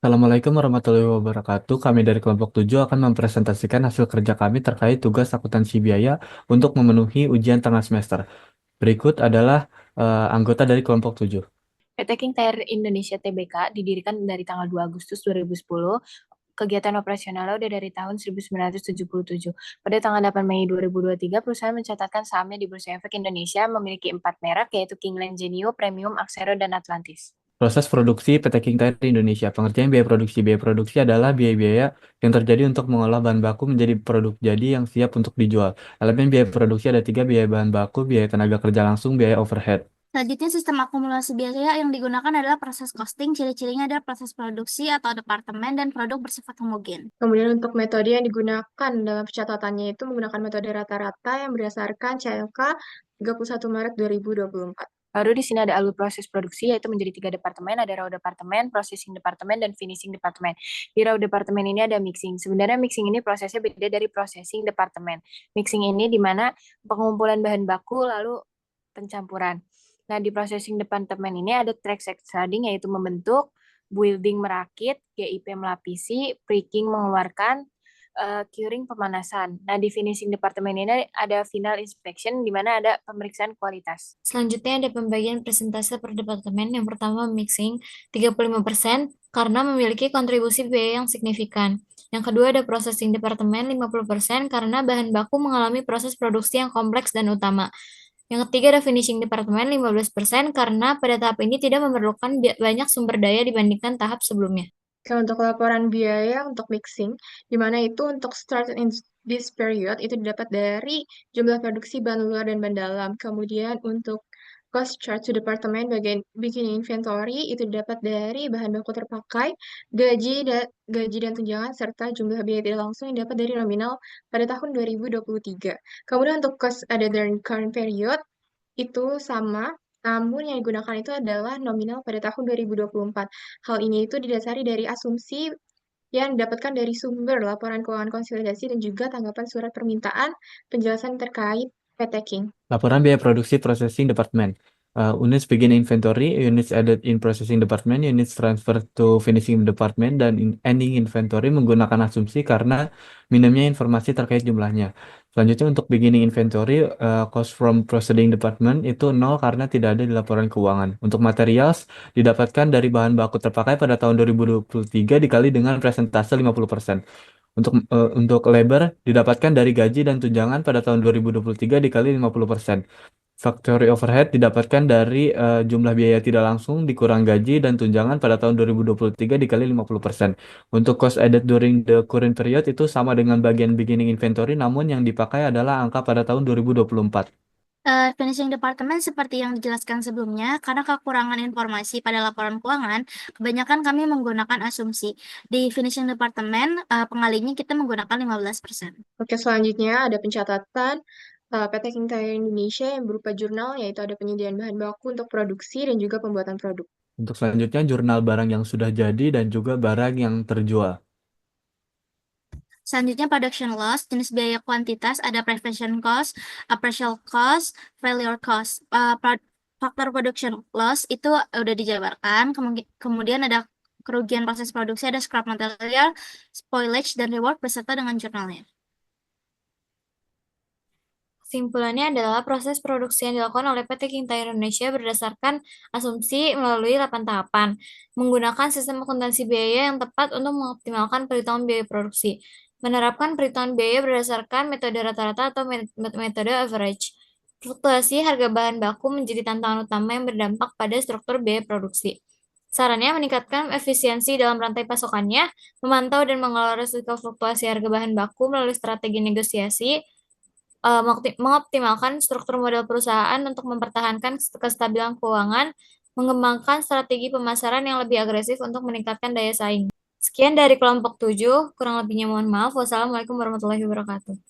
Assalamualaikum warahmatullahi wabarakatuh. Kami dari kelompok 7 akan mempresentasikan hasil kerja kami terkait tugas akuntansi biaya untuk memenuhi ujian tengah semester. Berikut adalah anggota dari kelompok 7. PT King Tire Indonesia Tbk didirikan dari tanggal 2 Agustus 2010. Kegiatan operasionalnya udah dari tahun 1977. Pada tanggal 8 Mei 2023, perusahaan mencatatkan sahamnya di Bursa Efek Indonesia memiliki 4 merek, yaitu Kingland Genio, Premium, Axero, dan Atlantis. Proses produksi PT King Tire Indonesia. Pengertian biaya produksi. Biaya produksi adalah biaya-biaya yang terjadi untuk mengolah bahan baku menjadi produk jadi yang siap untuk dijual. Elemen biaya produksi ada tiga: biaya bahan baku, biaya tenaga kerja langsung, biaya overhead. Selanjutnya, sistem akumulasi biaya yang digunakan adalah proses costing. Ciri-cirinya adalah proses produksi atau departemen dan produk bersifat homogen. Kemudian untuk metode yang digunakan dalam pencatatannya itu menggunakan metode rata-rata yang berdasarkan CLK 31 Maret 2024. Baru di sini ada alur proses produksi, yaitu menjadi 3 departemen, ada raw departemen, processing departemen, dan finishing departemen. Di raw departemen ini ada mixing. Sebenarnya mixing ini prosesnya beda dari processing departemen. Mixing ini di mana pengumpulan bahan baku lalu pencampuran. Nah, di processing departemen ini ada track shredding, yaitu membentuk, building merakit, GIP melapisi, pricking mengeluarkan, curing pemanasan. Nah, di finishing departemen ini ada final inspection, di mana ada pemeriksaan kualitas. Selanjutnya ada pembagian persentase per departemen. Yang pertama mixing 35% karena memiliki kontribusi biaya yang signifikan. Yang kedua ada processing departemen 50% karena bahan baku mengalami proses produksi yang kompleks dan utama. Yang ketiga ada finishing departemen 15% karena pada tahap ini tidak memerlukan banyak sumber daya dibandingkan tahap sebelumnya. Kalau untuk laporan biaya untuk mixing, di mana itu untuk start in this period itu didapat dari jumlah produksi bahan luar dan bahan dalam. Kemudian untuk cost chart to departemen bagian bikin inventory itu didapat dari bahan baku terpakai, gaji dan tunjangan serta jumlah biaya tidak langsung yang dapat dari nominal pada tahun 2023. Kemudian untuk cost ada dari current period itu sama, namun yang digunakan itu adalah nominal pada tahun 2024. Hal ini itu didasari dari asumsi yang didapatkan dari sumber laporan keuangan konsolidasi dan juga tanggapan surat permintaan penjelasan terkait PT King. Laporan biaya produksi processing department. Units begin inventory, units added in processing department, units transfer to finishing department, dan ending inventory menggunakan asumsi karena minimnya informasi terkait jumlahnya. Selanjutnya untuk beginning inventory, cost from processing department itu nol karena tidak ada di laporan keuangan. Untuk materials didapatkan dari bahan baku terpakai pada tahun 2023 dikali dengan presentase 50%. Untuk labor didapatkan dari gaji dan tunjangan pada tahun 2023 dikali 50%. Factory overhead didapatkan dari jumlah biaya tidak langsung dikurang gaji dan tunjangan pada tahun 2023 dikali 50%. Untuk cost added during the current period itu sama dengan bagian beginning inventory, namun yang dipakai adalah angka pada tahun 2024. Finishing departemen seperti yang dijelaskan sebelumnya, karena kekurangan informasi pada laporan keuangan, kebanyakan kami menggunakan asumsi. Di finishing departemen, pengalinya kita menggunakan 15%. Oke, selanjutnya ada pencatatan PT King Tire Indonesia yang berupa jurnal, yaitu ada penyediaan bahan baku untuk produksi dan juga pembuatan produk. Untuk selanjutnya jurnal barang yang sudah jadi dan juga barang yang terjual. Selanjutnya production loss, jenis biaya kuantitas ada prevention cost, appraisal cost, failure cost. Faktor production loss itu udah dijabarkan, kemudian ada kerugian proses produksi, ada scrap material, spoilage, dan reward beserta dengan jurnalnya. Kesimpulannya adalah proses produksi yang dilakukan oleh PT King Tire Indonesia berdasarkan asumsi melalui 8 tahapan, menggunakan sistem akuntansi biaya yang tepat untuk mengoptimalkan perhitungan biaya produksi, menerapkan perhitungan biaya berdasarkan metode rata-rata atau metode average. Fluktuasi harga bahan baku menjadi tantangan utama yang berdampak pada struktur biaya produksi. Sarannya meningkatkan efisiensi dalam rantai pasokannya, memantau dan mengelola risiko fluktuasi harga bahan baku melalui strategi negosiasi, mengoptimalkan struktur modal perusahaan untuk mempertahankan kestabilan keuangan, mengembangkan strategi pemasaran yang lebih agresif untuk meningkatkan daya saing. Sekian dari kelompok 7, kurang lebihnya mohon maaf. Wassalamualaikum warahmatullahi wabarakatuh.